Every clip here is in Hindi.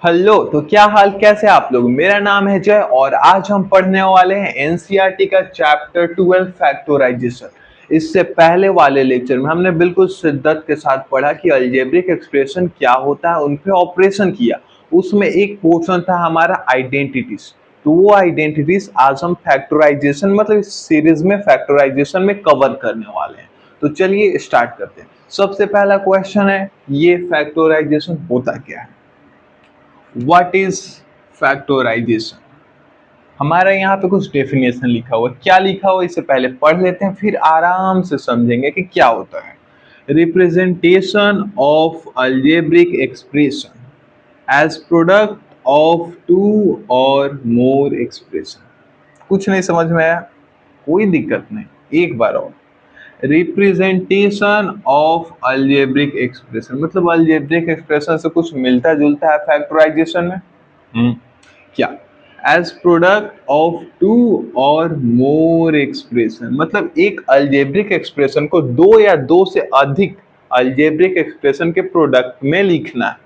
हेलो, तो क्या हाल, कैसे आप लोग। मेरा नाम है जय और आज हम पढ़ने वाले हैं एनसीईआरटी का चैप्टर 12 फैक्टराइजेशन। इससे पहले वाले लेक्चर में हमने बिल्कुल शिद्दत के साथ पढ़ा कि अलजेब्रिक एक्सप्रेशन क्या होता है, उन पे ऑपरेशन किया। उसमें एक पोर्शन था हमारा आइडेंटिटीज। तो वो आइडेंटिटीज आज हम फैक्टराइजेशन मतलब इस सीरीज में फैक्टराइजेशन में कवर करने वाले हैं। तो चलिए स्टार्ट करते हैं। सबसे पहला क्वेश्चन है, ये फैक्टराइजेशन होता क्या है। What is factorisation. हमारा यहाँ पे कुछ डेफिनेशन लिखा हुआ है, क्या लिखा हुआ है इसे पहले पढ़ लेते हैं, फिर आराम से समझेंगे कि क्या होता है। Representation of algebraic expression as product of two और मोर एक्सप्रेशन। कुछ नहीं समझ में आया, कोई दिक्कत नहीं, एक बार और। रिप्रेजेंटेशन ऑफ अलजेब्रिक एक्सप्रेशन मतलब अलजेब्रिक एक्सप्रेशन से कुछ मिलता जुलता है फैक्टराइजेशन में। क्या, एज प्रोडक्ट ऑफ टू और मोर एक्सप्रेशन मतलब एक अलजेब्रिक एक्सप्रेशन को दो या दो से अधिक अलजेब्रिक एक्सप्रेशन के प्रोडक्ट में लिखना है।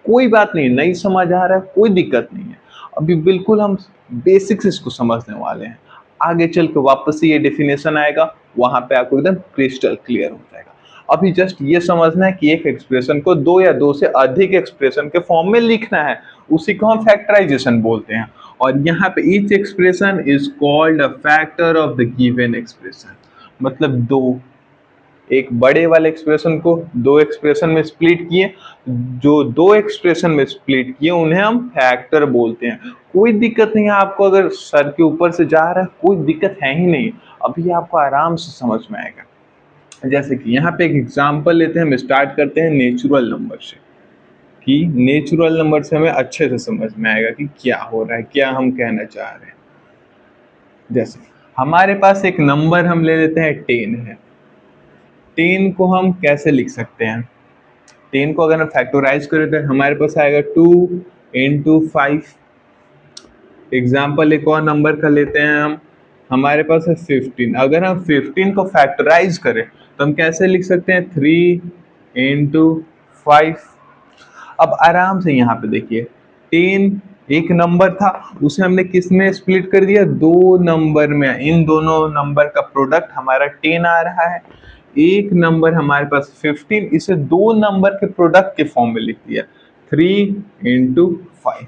कोई बात नहीं, नहीं समझ आ रहा है कोई दिक्कत नहीं है, अभी बिल्कुल हम बेसिक्स इसको समझने वाले हैं। आगे चल के वापस से ये डेफिनेशन आएगा, वहां पे आपको एकदम क्रिस्टल क्लियर हो जाएगा। अभी जस्ट ये समझना है कि एक एक्सप्रेशन को दो या दो से अधिक एक्सप्रेशन के फॉर्म में लिखना है, उसी को हम फैक्टराइजेशन बोलते हैं। और यहाँ पे each expression is called a factor of the given expression मतलब दो, एक बड़े वाले एक्सप्रेशन को दो एक्सप्रेशन में स्प्लिट किए, जो दो एक्सप्रेशन में स्प्लिट किए उन्हें हम फैक्टर बोलते हैं। कोई दिक्कत नहीं है आपको, अगर सर के ऊपर से जा रहा है कोई दिक्कत है ही नहीं, अभी आपको आराम से समझ में आएगा। जैसे कि यहाँ पे एक एग्जांपल लेते हैं, हम स्टार्ट करते हैं नेचुरल नंबर से, कि नेचुरल नंबर से हमें अच्छे से समझ में आएगा कि क्या हो रहा है, क्या हम कहना चाह रहे हैं। जैसे हमारे पास एक नंबर हम ले लेते हैं 10 है। 10 को हम कैसे लिख सकते हैं, 10 को अगर हम फैक्टराइज करें तो हमारे पास आएगा 2 × 5। एग्जाम्पल एक और नंबर का लेते हैं हम, हमारे पास है 15। अगर हम 15 को फैक्टराइज करें तो हम कैसे लिख सकते हैं, 3 × 5। अब आराम से यहाँ पे देखिए, 10 एक नंबर था, उसे हमने किस में स्प्लिट कर दिया, दो नंबर में। इन दोनों नंबर का प्रोडक्ट हमारा 10 आ रहा है। एक नंबर हमारे पास 15, इसे दो नंबर के प्रोडक्ट के फॉर्म में लिख दिया, 3 × 5।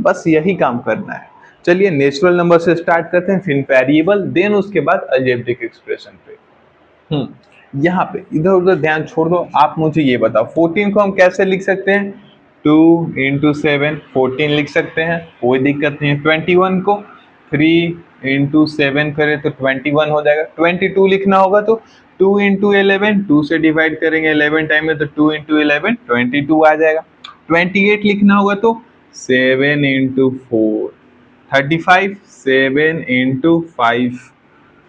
बस यही काम करना है। चलिए नेचुरल नंबर से स्टार्ट करते हैं, फिर वेरिएबल, देन उसके बाद अलजेब्रिक एक्सप्रेशन पे। यहाँ पे इधर उधर ध्यान छोड़ दो, आप मुझे ये बताओ 14 को हम कैसे लिख सकते हैं, 2 × 7 14 लिख सकते हैं, कोई दिक्कत नहीं है। 21 को 3 × 7 करें तो 21 हो जाएगा। 22 लिखना होगा तो 2 × 11, 2 से डिवाइड करेंगे 11 टाइम में तो 2 × 11 22 आ जाएगा। 28 लिखना होगा तो 7 × 4 35, 7 × 5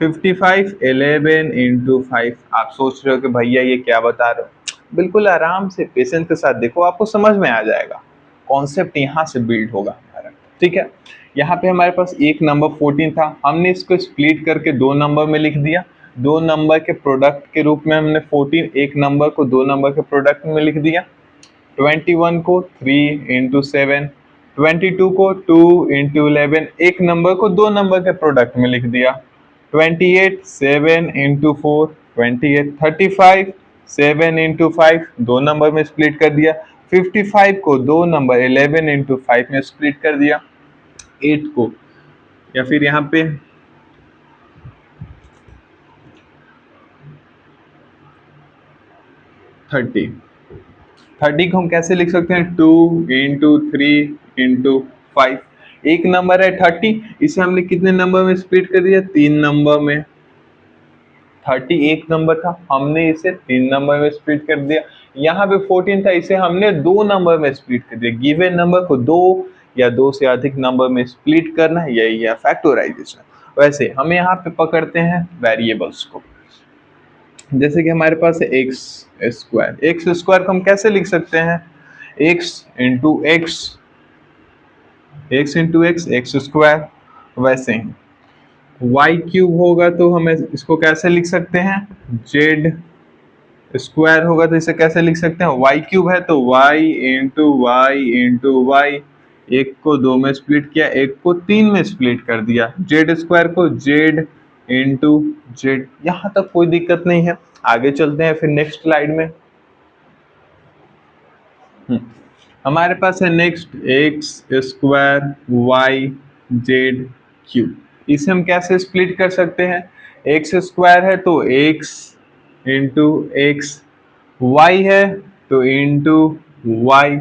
55, 11 × 5। आप सोच रहे हो कि भैया ये क्या बता रहे हो, बिल्कुल आराम से पेशेंस के साथ देखो, आपको समझ में आ जाएगा। कॉन्सेप्ट यहाँ से बिल्ड होगा हमारा, ठीक है। यहाँ पे हमारे पास एक नंबर 14 था, हमने इसको स्प्लिट करके दो नंबर में लिख दिया। दो नंबर के प्रोडक्ट के रूप में हमने 14 एक नंबर को दो नंबर के प्रोडक्ट में लिख दिया। 21 को 3 × 7, 22 को 2 × 11 एक नंबर को दो नंबर के प्रोडक्ट में लिख दिया। 28 7 × 4 28, 35 7 × 5 दो नंबर में स्प्लिट कर दिया। 55 को दो नंबर 11 × 5 में स्प्लिट कर दिया। 8 को, या फिर यहाँ पे 30 को हम कैसे लिख सकते हैं, 2 × 3 × 5। एक नंबर है 30, इसे हमने कितने नंबर में स्प्लिट कर दिया, तीन नंबर में। 30 एक नंबर था, हमने इसे तीन नंबर में स्प्लिट कर दिया। यहाँ पे 14 था, इसे हमने दो नंबर में स्प्लिट कर दिया। गिवन नंबर को दो या दो से अधिक नंबर में स्प्लिट करना है, यही है फैक्टराइजेशन। वैसे हम यहाँ पे पकड़ते हैं वेरिएबल्स को, जैसे कि हमारे पास है एक्स स्क्वायर। एक्स स्क्वायर को हम कैसे लिख सकते हैं, x into x, x into x, x square. वैसे ही वाई क्यूब होगा तो हमें इसको कैसे लिख सकते हैं, जेड स्क्वायर होगा तो इसे कैसे लिख सकते हैं, वाई क्यूब है तो वाई इंटू वाई, एक को 2 में स्प्लिट किया, एक को 3 में स्प्लिट कर दिया, जेड स्क्वायर को जेड इंटू जेड। यहां तक कोई दिक्कत नहीं है। आगे चलते हैं फिर नेक्स्ट स्लाइड में। हमारे पास है next x square y z cube. इसे हम कैसे स्प्लिट कर सकते हैं, एक्स स्क्वायर है तो एक्स इंटू एक्स, वाई है तो इंटू वाई,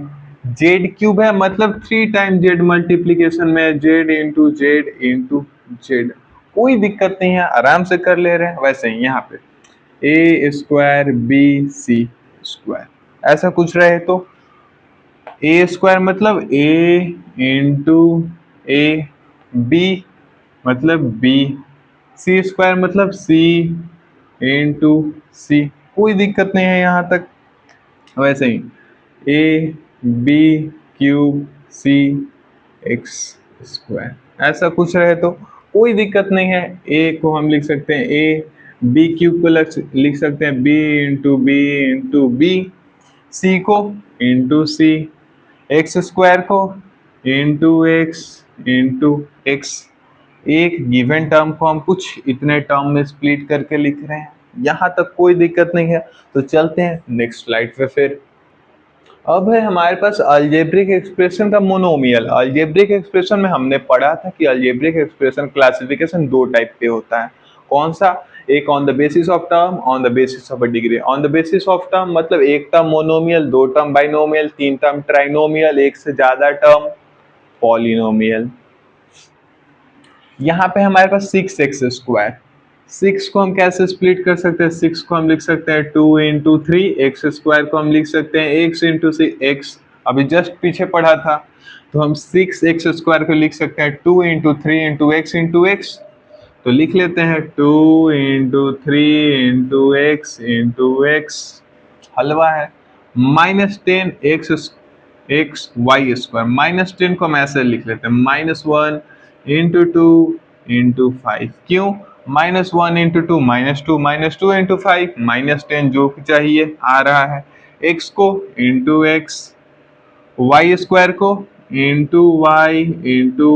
जेड क्यूब है मतलब 3 टाइम जेड मल्टीप्लीकेशन में जेड इंटू जेड। कोई दिक्कत नहीं है, आराम से कर ले रहे हैं। वैसे ही यहाँ पे ए स्क्वायर बी सी स्क्वायर ऐसा कुछ रहे तो ए स्क्वायर मतलब ए इंटू ए, बी मतलब बी, सी स्क्वायर मतलब सी इंटू सी। कोई दिक्कत नहीं है यहाँ तक। वैसे ही A B cube C X square ऐसा कुछ रहे तो कोई दिक्कत नहीं है। ए को हम लिख सकते हैं ए, बी क्यूब को लिख सकते हैं इंटू बी, सी को इंटू सी, एक्स स्क्वायर को इंटू एक्स। एक गिवन टर्म को हम कुछ इतने टर्म में स्प्लिट करके लिख रहे हैं, यहाँ तक कोई दिक्कत नहीं है। तो चलते हैं नेक्स्ट स्लाइड पे फिर। अब है हमारे पास अलजेब्रिक एक्सप्रेशन का मोनोमियल। अलजेब्रिक एक्सप्रेशन में हमने पढ़ा था कि अलजेब्रिक एक्सप्रेशन क्लासिफिकेशन 2 टाइप पे होता है। कौन सा, एक on the basis of term, on the basis of a degree. On the basis of term मतलब एक term monomial, 2 term binomial, 3 term trinomial, एक से ज्यादा टर्म पॉलिनोमियल। यहाँ पे हमारे पास 6x स्क्वायर, 6 को हम कैसे स्प्लिट कर सकते हैं, 6 को हम लिख सकते हैं 2 इंटू 3, एक्स स्क्वायर को हम लिख सकते हैं x इंटू एक्स, अभी जस्ट पीछे पढ़ा था। तो हम 6x स्क्वायर को लिख सकते हैं 2 इंटू 3 इंटू एक्स, तो लिख लेते हैं 2 इंटू 3 इंटू एक्स, हलवा है। -10 एक्स वाई स्क्वायर, -10 को हम ऐसे लिख लेते हैं -1 इंटू 2 इंटू 5। क्यों, -1 इंटू 2 -2 इंटू 5, -10 जो चाहिए आ रहा है। एक्स को इंटू एक्स, वाई स्क्वायर को इंटू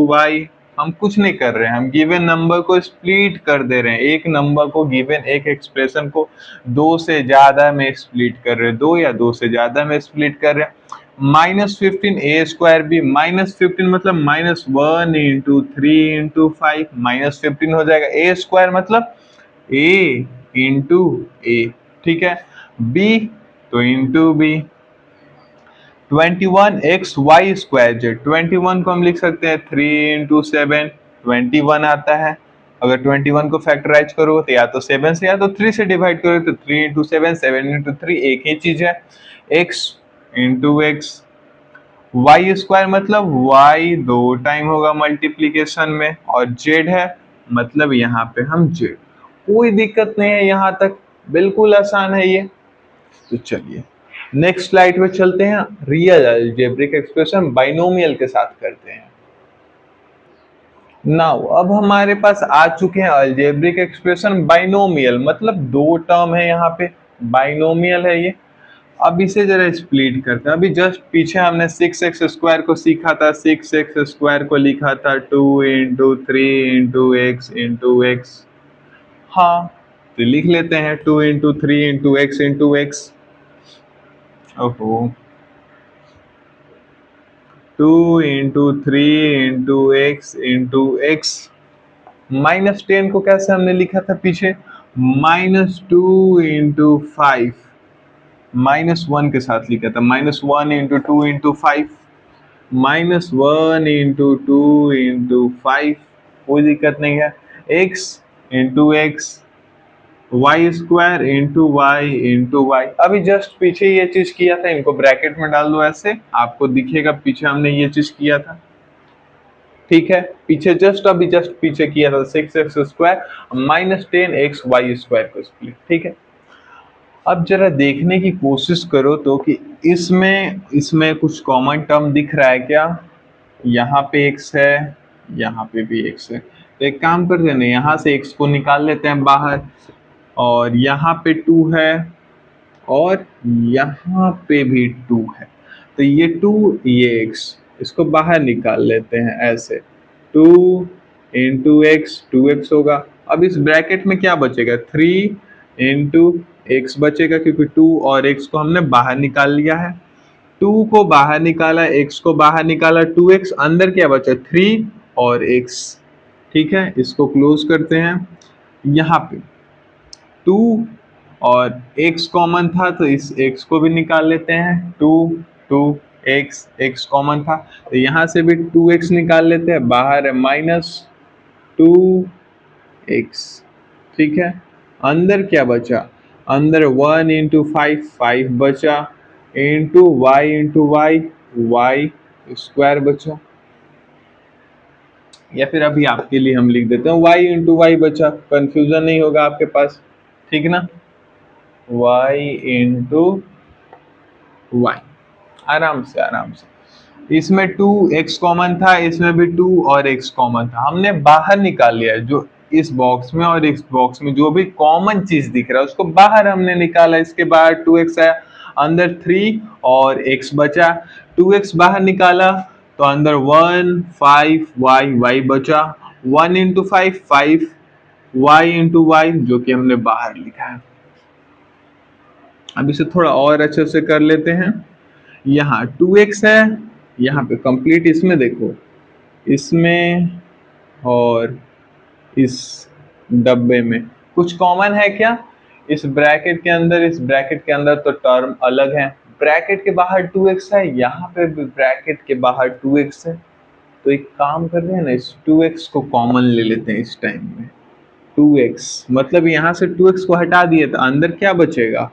वाई। हम कुछ नहीं कर रहे हैं, हम गिवन नंबर को स्प्लिट कर दे रहे हैं। एक नंबर को गिवन एक एक्सप्रेशन को 2 से ज्यादा में स्प्लिट कर रहे हैं, 2 या 2 से ज्यादा में स्प्लिट कर रहे हैं। -15 ए स्क्वायर भी, -15 मतलब -1 इंटू 3 इंटू 5, -15 हो जाएगा। ए स्क्वायर मतलब ए इंटू ए, ठीक है। बी तो into b, 21x y square z, 21 को हम लिख सकते हैं 3 इंटू 7, 21 आता है। अगर 21 को फैक्टराइज करो तो या तो 7 से या तो 3 से डिवाइड करो, तो 3 इंटू 7, 7 इंटू 3 एक ही चीज है। x into x, y square मतलब y 2 टाइम होगा मल्टीप्लीकेशन में, और z है मतलब यहाँ पे हम z। कोई दिक्कत नहीं है यहाँ तक, बिल्कुल आसान है ये। तो चलिए नेक्स्ट स्लाइड पे चलते हैं। रियल अलजेब्रिक एक्सप्रेशन बाइनोमियल के साथ करते हैं। नाउ अब हमारे पास आ चुके हैं अलजेब्रिक एक्सप्रेशन बाइनोमियल, मतलब 2 टर्म है यहाँ पे, बाइनोमियल है ये। अब इसे जरा स्प्लिट करते हैं। अभी जस्ट पीछे हमने 6x स्क्वायर को सीखा था, 6x स्क्वायर को लिखा था 2 इंटू 3 इंटू एक्स। हाँ तो लिख लेते हैं 2 इंटू 3 इंटू एक्स। ओहो, 2 इंटू 3 इंटू एक्स। -10 को कैसे हमने लिखा था पीछे, -2 इंटू 5, -1 के साथ लिखा था, -1 इंटू 2 इंटू 5, -1 इंटू 2 इंटू 5। कोई दिक्कत नहीं है। x into x, y square into y. अभी जस्ट पीछे ये चीज किया था, इनको ब्रैकेट में डाल दो ऐसे, आपको दिखेगा पीछे हमने ये चीज किया था। ठीक है, पीछे जस्ट पीछे किया था 6x square -10x y square को स्प्लिट। ठीक है, अब जरा देखने की कोशिश करो तो कि इसमें कुछ कॉमन टर्म दिख रहा है क्या। यहाँ पे x है, यहाँ पे भी x है, तो एक काम करते हैं, यहाँ से x को निकाल लेते हैं बाहर, और यहाँ पे 2 है और यहाँ पे भी 2 है, तो ये 2 ये x, इसको बाहर निकाल लेते हैं ऐसे, 2 इंटू एक्स 2x होगा। अब इस ब्रैकेट में क्या बचेगा, 3 इंटू एक्स बचेगा, क्योंकि 2 और x को हमने बाहर निकाल लिया है। 2 को बाहर निकाला, x को बाहर निकाला, 2x, अंदर क्या बचा, 3 और x। ठीक है, इसको क्लोज करते हैं। यहाँ पे 2 और x कॉमन था, तो इस x को भी निकाल लेते हैं, 2 x कॉमन था, तो यहाँ से भी 2x निकाल लेते हैं, बाहर है -2x। ठीक है, अंदर क्या बचा, अंदर 1 इंटू 5 बचा, इंटू y y स्क्वायर बचा, या फिर अभी आपके लिए हम लिख देते हैं y इंटू वाई बचा, कंफ्यूजन नहीं होगा आपके पास। ठीक ना, y इंटू वाई, आराम से आराम से। इसमें 2x कॉमन था, इसमें भी 2 और x कॉमन था, हमने बाहर निकाल लिया, जो इस बॉक्स में और इस बॉक्स में जो भी कॉमन चीज दिख रहा है उसको बाहर हमने निकाला। इसके बाहर 2x आया, अंदर 3 और x बचा, 2x बाहर निकाला तो अंदर 1 5 y बचा, 1 इंटू 5 y इंटू वाई, जो कि हमने बाहर लिखा है। अब इसे थोड़ा और अच्छे से कर लेते हैं। यहाँ 2x है, यहाँ पे कंप्लीट, इसमें देखो, इसमें और इस डब्बे में कुछ कॉमन है क्या, इस ब्रैकेट के अंदर, इस ब्रैकेट के अंदर तो टर्म अलग है, ब्रैकेट के बाहर 2x है, यहाँ पे भी ब्रैकेट के बाहर 2x है, तो एक काम कर रहे हैं ना, इस 2x को कॉमन ले लेते हैं इस टाइम में। 2x मतलब यहाँ से 2x को हटा दिए तो अंदर क्या बचेगा,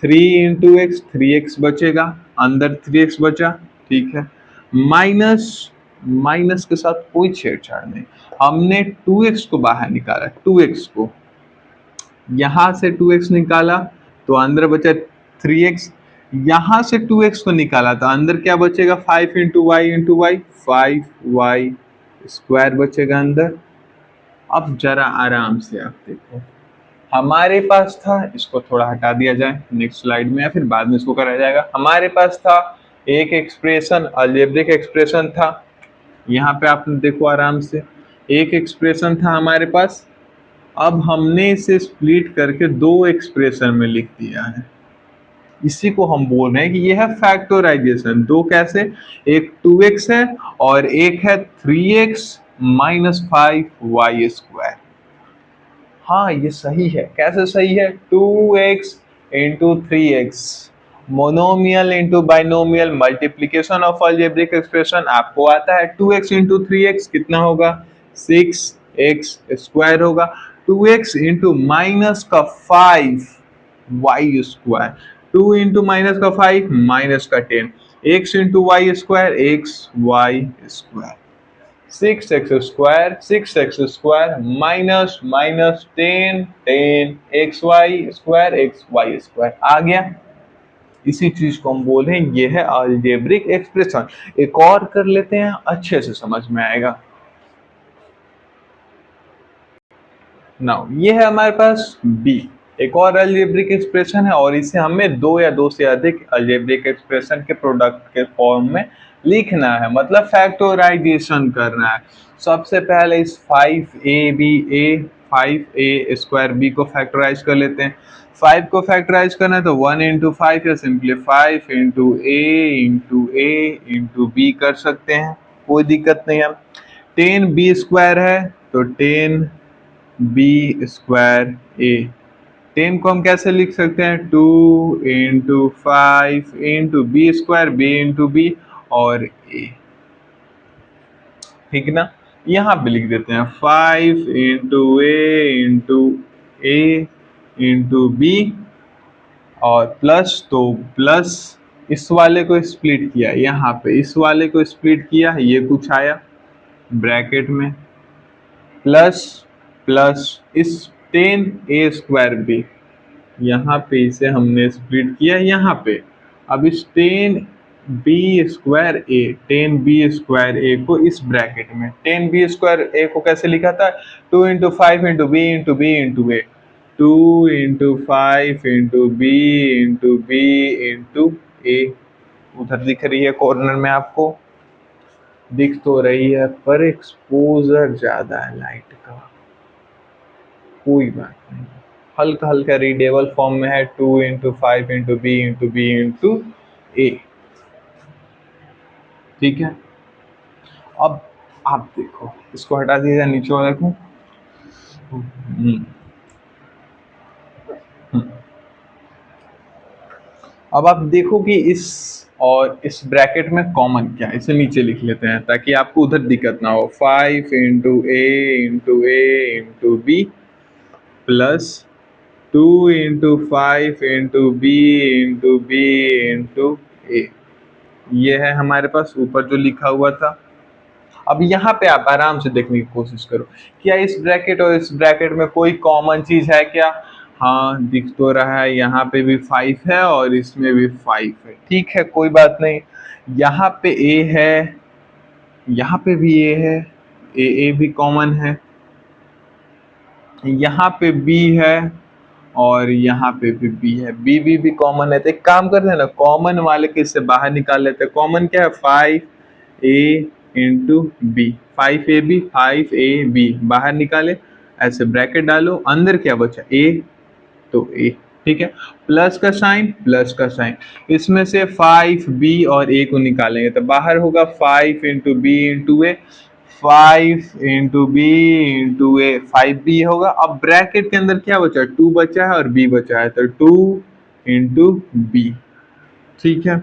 3 इंटू एक्स 3x बचेगा, अंदर 3x बचा। ठीक है, माइनस, माइनस के साथ कोई छेड़छाड़ नहीं, हमने 2x को बाहर निकाला, 2x को यहां से 2x निकाला तो अंदर बचा 3x, यहां से 2x को निकाला तो अंदर क्या बचेगा, 5 इंटू वाई 5y स्क्वायर बचेगा अंदर। अब जरा आराम से आप देखो, हमारे पास था, इसको थोड़ा हटा दिया जाए नेक्स्ट स्लाइड में या फिर बाद में इसको करा जाएगा। हमारे पास था एक एक्सप्रेशन, अलजेब्रिक एक्सप्रेशन था, यहाँ पे आप देखो आराम से, एक एक्सप्रेशन था हमारे पास। अब हमने इसे स्प्लिट करके 2 एक्सप्रेशन में लिख दिया है, इसी को हम बोल रहे हैं कि यह है फैक्टराइजेशन। 2 कैसे, एक 2x है और एक है 3x माइनस 5y स्क्वायर। हाँ ये सही है, कैसे सही है, 2x into 3x, monomial into binomial, multiplication of algebraic expression आपको आता है। 2x इंटू 3x कितना होगा, 6x स्क्वायर होगा, 2x इंटू माइनस का 5y स्क्वायर, 2 इंटू माइनस का 5 माइनस का 10, x into Y square xy square, 6x square minus minus 10 xy square आ गया। इसी चीज को हम बोल रहे हैं ये है अलजेब्रिक एक्सप्रेशन। एक और कर लेते हैं, अच्छे से समझ में आएगा। नाउ ये है हमारे पास b, एक और अलजेब्रिक एक्सप्रेशन है, और इसे हमें 2 या 2 से अधिक अलजेब्रिक एक्सप्रेशन के प्रोडक्ट के फॉर्म में लिखना है, मतलब फैक्टराइजेशन करना है। सबसे पहले इस 5a स्क्वायर b को फैक्टराइज कर लेते हैं। 5 को फैक्टराइज करना है तो 1 इंटू 5 या simply 5 into a into b कर सकते हैं, कोई दिक्कत नहीं है। 10b स्क्वायर है तो 10 बी स्क्वायर ए, 10 को हम कैसे लिख सकते हैं, 2 into 5 into b square, b into b और ए। ठीक ना, यहाँ पे लिख देते हैं 5 इंटू ए इंटू बी और प्लस, तो प्लस इस वाले को स्प्लिट किया, यहाँ पे इस वाले को स्प्लिट किया, ये कुछ आया ब्रैकेट में, प्लस प्लस इस 10a स्क्वायर बी, यहाँ पे इसे हमने स्प्लिट किया यहाँ पे। अब इस 10b स्क्वायर ए को इस ब्रैकेट में, 10b स्क्वायर ए को कैसे लिखा था, 2 into 5 into B into A, 2 × 5 × B × B × A उधर दिख रही है कॉर्नर में, आपको दिख तो रही है पर एक्सपोजर ज्यादा है लाइट का। कोई बात नहीं, हल्का हल्का रीडेबल फॉर्म में है। 2 × 5 × B × B × A। ठीक है, अब आप देखो, इसको हटा दीजिए, नीचे वाले को। अब आप देखो कि इस और इस ब्रैकेट में कॉमन क्या है, इसे नीचे लिख लेते हैं ताकि आपको उधर दिक्कत ना हो। 5 × A × B plus 2 × 5 × B × B × A, ये है हमारे पास ऊपर जो लिखा हुआ था। अब यहाँ पे आप आराम से देखने की कोशिश करो, क्या इस ब्रैकेट और इस ब्रैकेट में कोई कॉमन चीज है क्या? हाँ, दिख तो रहा है, यहाँ पे भी 5 है और इसमें भी 5 है। ठीक है, कोई बात नहीं। यहाँ पे A है, यहाँ पे भी A है, A भी कॉमन है, यहाँ पे B है और यहाँ पे भी B है, B भी कॉमन है। तो एक काम करते हैं ना, कॉमन वाले के इससे बाहर निकाल लेते हैं। कॉमन क्या है? 5A × B, 5AB 5AB बाहर निकाले, ऐसे ब्रैकेट डालो, अंदर क्या बचा? A, तो A। ठीक है, प्लस का साइन, प्लस का साइन, इसमें से 5B और A को निकालेंगे तो बाहर होगा 5 × B × A, 5 × B × A, 5B होगा। अब ब्रैकेट के अंदर क्या बचा? 2 बचा है और B बचा है, तो 2 × B। ठीक है,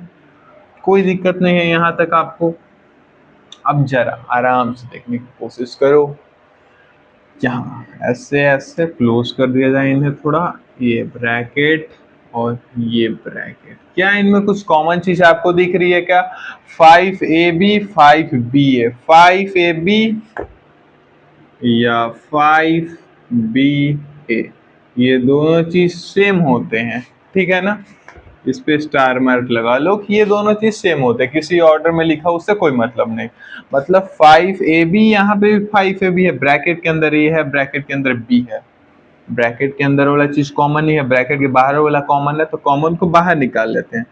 कोई दिक्कत नहीं है यहाँ तक आपको। अब जरा आराम से देखने की कोशिश करो, यहाँ ऐसे ऐसे क्लोज कर दिया जाए इन्हें थोड़ा, ये ब्रैकेट और ये ब्रैकेट। क्या इनमें कुछ कॉमन चीज आपको दिख रही है क्या? 5AB 5BA, 5AB या 5BA, ये दोनों चीज सेम होते हैं। ठीक है ना, इस पे स्टार मार्क लगा लो कि ये दोनों चीज सेम होते हैं, किसी ऑर्डर में लिखा उससे कोई मतलब नहीं। मतलब 5AB, यहाँ पे भी 5AB है, ब्रैकेट के अंदर A है, ब्रैकेट के अंदर B है। ब्रैकेट के अंदर वाला चीज कॉमन ही है, ब्रैकेट के बाहर वाला कॉमन है, तो कॉमन को बाहर निकाल लेते हैं।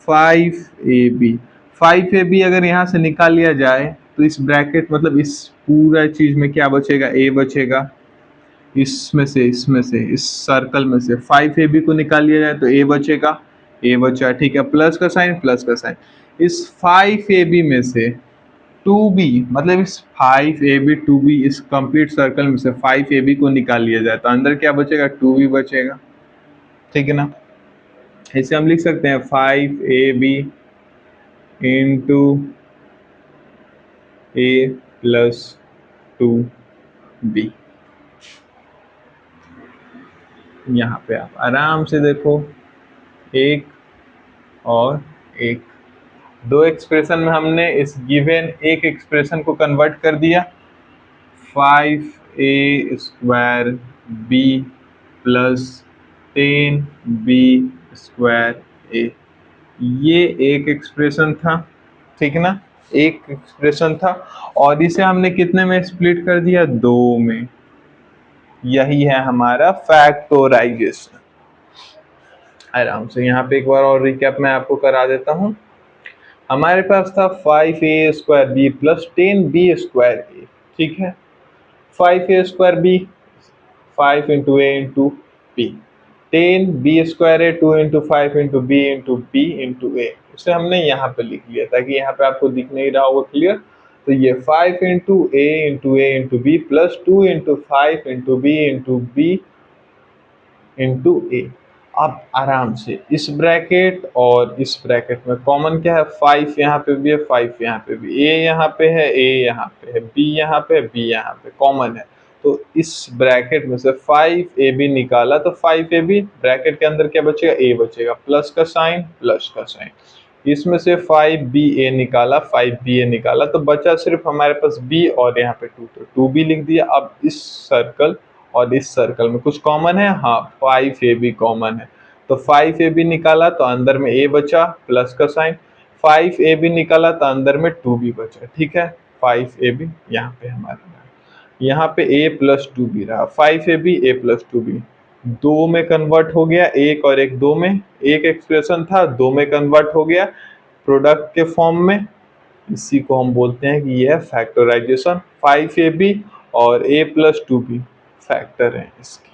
5AB, 5AB अगर यहाँ से निकाल लिया जाए तो इस ब्रैकेट मतलब इस पूरा चीज में क्या बचेगा? A बचेगा। इसमें से इस सर्कल में से 5AB को निकाल लिया जाए तो A बचेगा, A बचा। ठीक है, प्लस का साइन, प्लस का साइन, इस 5AB में से 2B, मतलब इस 5AB 2B, इस कंप्लीट सर्कल में से 5AB को निकाल लिया जाए तो अंदर क्या बचेगा? 2B बचेगा। ठीक है ना, इसे हम लिख सकते हैं 5AB × A + 2B। यहाँ पे आप आराम से देखो, एक और एक, दो एक्सप्रेशन में हमने इस गिवन एक एक्सप्रेशन को कन्वर्ट कर दिया। 5A² B + 10B² A, ये एक एक्सप्रेशन था। ठीक है ना, एक एक्सप्रेशन था और इसे हमने कितने में स्प्लिट कर दिया? 2 में। यही है हमारा फैक्टोराइजेशन। आराम से यहाँ पे एक बार और रिकैप मैं आपको करा देता हूँ। हमारे पास था 5A² B + 10B² A। ठीक है, 5A² B 5 × A × B, 10B² A 2 × 5 × B × B × A। इसे हमने यहाँ पे लिख लिया ताकि यहाँ पे आपको दिख नहीं रहा होगा क्लियर। तो ये 5 × A × A × B + 2 × 5 × B × B × A। अब आराम से इस ब्रैकेट और इस ब्रैकेट में कॉमन क्या है? 5 यहाँ पे भी है, 5 यहाँ पे भी, A यहाँ पे है, A यहाँ पे है, B यहाँ पे है, B यहाँ पे, कॉमन है। तो इस ब्रैकेट में से 5AB निकाला तो 5AB, ब्रैकेट के अंदर क्या बचेगा? A बचेगा, प्लस का साइन, प्लस का साइन। इसमें से 5BA निकाला, 5BA निकाला तो बचा सिर्फ हमारे पास B और यहाँ पे 2, तो 2B लिख दिया। अब इस सर्कल और इस सर्कल में कुछ कॉमन है? हाँ, 5AB कॉमन है, तो 5AB निकाला तो अंदर में A बचा, प्लस का साइन, 5AB निकाला तो अंदर में 2B बचा। ठीक है, 5AB यहाँ पे हमारा, यहाँ पे A + 2B रहा, 5AB A + 2B। दो में कन्वर्ट हो गया, एक और एक दो में, एक एक्सप्रेशन था दो में कन्वर्ट हो गया प्रोडक्ट के फॉर्म में। इसी को हम बोलते हैं कि यह फैक्टराइजेशन। 5ab और a+2b फैक्टर है इसके।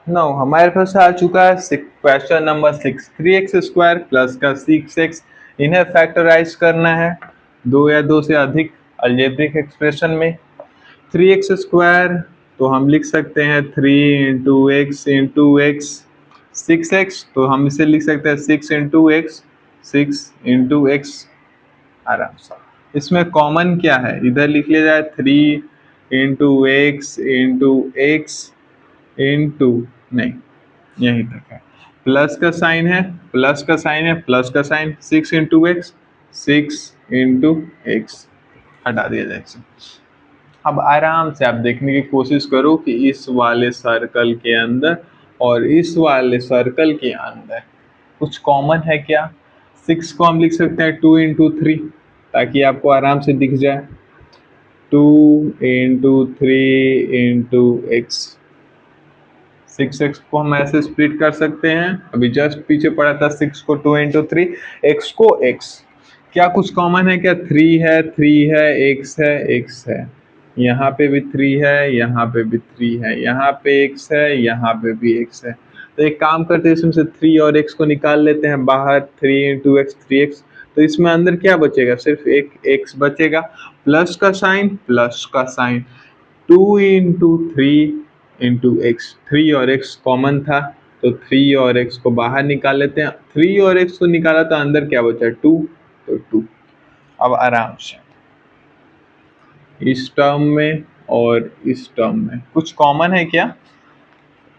नाउ हमारे पास आ चुका है क्वेश्चन नंबर 6। 3x² प्लस का 6x, इन्हें फैक्टराइज करना है दो या दो से अधिक अलजेब्रिक एक्सप्रेशन में। 3x² तो हम लिख सकते हैं 3 × x 6x, तो हम इसे लिख सकते हैं 6 × x 6 × x आराम से। इसमें कॉमन क्या है, इधर लिख लिया जाए 3 × x इंटू नहीं, यहीं तक है। प्लस का साइन है, प्लस का साइन है, प्लस का साइन 6 × x 6 × x हटा दिया जाए। अब आराम से आप देखने की कोशिश करो कि इस वाले सर्कल के अंदर और इस वाले सर्कल के अंदर कुछ कॉमन है क्या। 6 को हम लिख सकते हैं 2 × 3, ताकि आपको आराम से दिख जाए। 2 × 3 × x, 6x को हम ऐसे स्प्लिट कर सकते हैं, अभी जस्ट पीछे पड़ा था 6 को 2 × 3, x को x। क्या कुछ कॉमन है क्या, 3 है, 3 है, x है, x है, यहाँ पे भी 3 है, यहाँ पे भी 3 है, यहाँ पे x है, यहाँ पे भी x है। तो एक काम करते हैं, इसमें से 3 और x को निकाल लेते हैं बाहर। 3 × x 3x, तो इसमें अंदर क्या बचेगा, सिर्फ एक x बचेगा। प्लस का साइन, प्लस का साइन, 2 × 3 × x, 3 और x कॉमन था तो 3 और x को बाहर निकाल लेते हैं। 3 और x को निकाला तो अंदर क्या बचा, 2, तो 2। अब आराम से इस टर्म में और इस टर्म में कुछ कॉमन है क्या,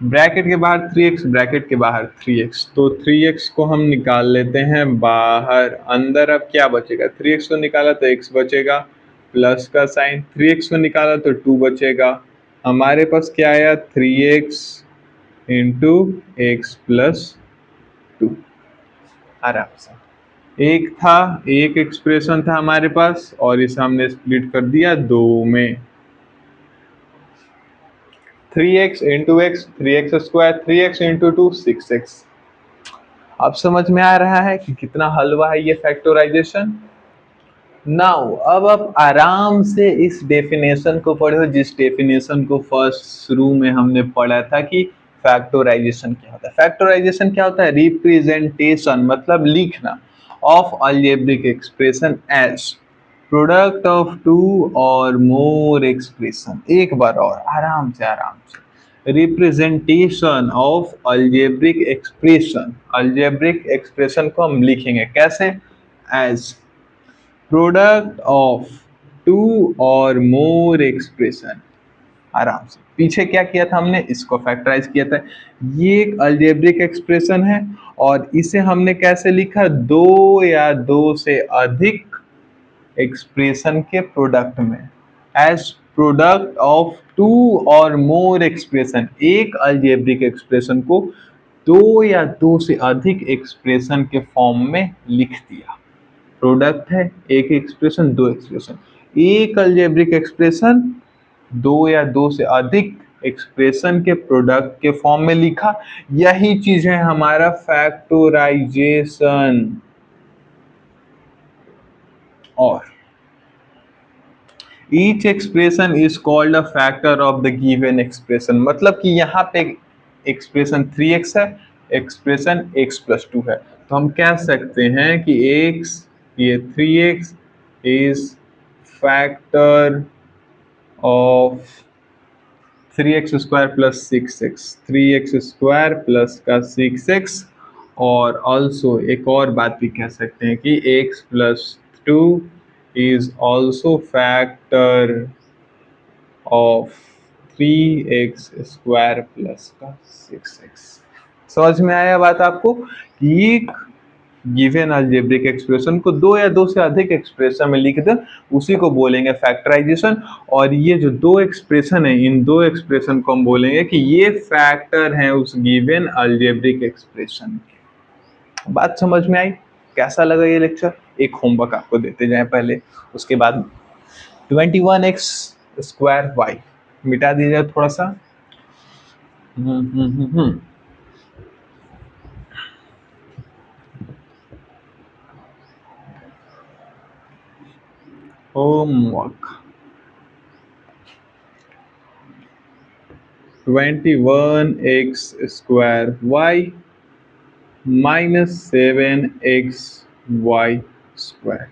ब्रैकेट के बाहर 3x, ब्रैकेट के बाहर 3x, तो 3x को हम निकाल लेते हैं बाहर। अंदर अब क्या बचेगा, 3x को निकाला तो x बचेगा, प्लस का साइन, 3x को निकाला तो 2 बचेगा। हमारे पास क्या आया, 3x × x + 2। आराम से एक था, एक एक्सप्रेशन था हमारे पास और इसे हमने स्प्लिट कर दिया दो में। 3x × x 3x², 3x × 2 6x। अब समझ में आ रहा है कि कितना हलवा है ये फैक्टराइजेशन। नाउ अब आप आराम से इस डेफिनेशन को पढ़ो, जिस डेफिनेशन को फर्स्ट शुरू में हमने पढ़ा था कि फैक्टराइजेशन क्या होता है। फैक्टराइजेशन क्या होता है, रिप्रेजेंटेशन मतलब लिखना of algebraic expression as product of two और मोर एक्सप्रेशन। एक बार और आराम से, representation of algebraic expression. Algebraic expression को हम लिखेंगे कैसे, एज प्रोडक्ट ऑफ टू और मोर एक्सप्रेशन। आराम से, पीछे क्या किया था हमने, इसको फैक्टराइज किया था। ये एक अलजेब्रिक एक्सप्रेशन है और इसे हमने कैसे लिखा, दो या दो से अधिक एक्सप्रेशन के प्रोडक्ट में, एज प्रोडक्ट ऑफ टू और मोर एक्सप्रेशन। एक अलजेब्रिक एक्सप्रेशन को दो या दो से अधिक एक्सप्रेशन के फॉर्म में लिख दिया। प्रोडक्ट है एक एक्सप्रेशन, दो एक्सप्रेशन, एक अलजेब्रिक एक्सप्रेशन दो या दो से अधिक एक्सप्रेशन के प्रोडक्ट के फॉर्म में लिखा। यही चीज है हमारा फैक्टराइजेशन। और each expression is called a factor of the given expression, मतलब कि यहाँ पे एक्सप्रेशन 3x है, एक्सप्रेशन x + 2 है, तो हम कह सकते हैं कि x, ये 3x is factor of 3x² + 6x, 3x² plus का 6x। और ऑल्सो एक और बात भी कह सकते हैं कि x + 2 is also factor of 3x² plus का 6x। समझ में आया बात आपको कि गिवन अलजेब्रिक एक्सप्रेशन को दो या दो से अधिक एक्सप्रेशन में लिख दे, उसी को बोलेंगे फैक्टराइजेशन। और ये जो दो एक्सप्रेशन है, इन दो एक्सप्रेशन को हम बोलेंगे कि ये फैक्टर हैं उस गिवन अलजेब्रिक एक्सप्रेशन के। बात समझ में आई, कैसा लगा ये लेक्चर। एक होमवर्क आपको देते जाए पहले, उसके बाद 21x² y मिटा दिया जाए थोड़ा सा। Homework 21x² -7xy²।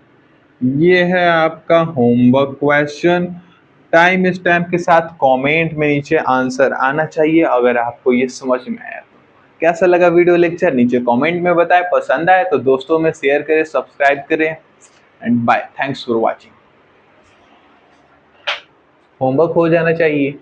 ये है आपका होमवर्क क्वेश्चन। टाइम स्टैम्प के साथ कमेंट में नीचे आंसर आना चाहिए अगर आपको ये समझ में आया तो। कैसा लगा वीडियो लेक्चर नीचे कमेंट में बताएं। पसंद आए तो दोस्तों में शेयर करें, सब्सक्राइब करें and bye. Thanks for watching. Homework हो जाना चाहिए।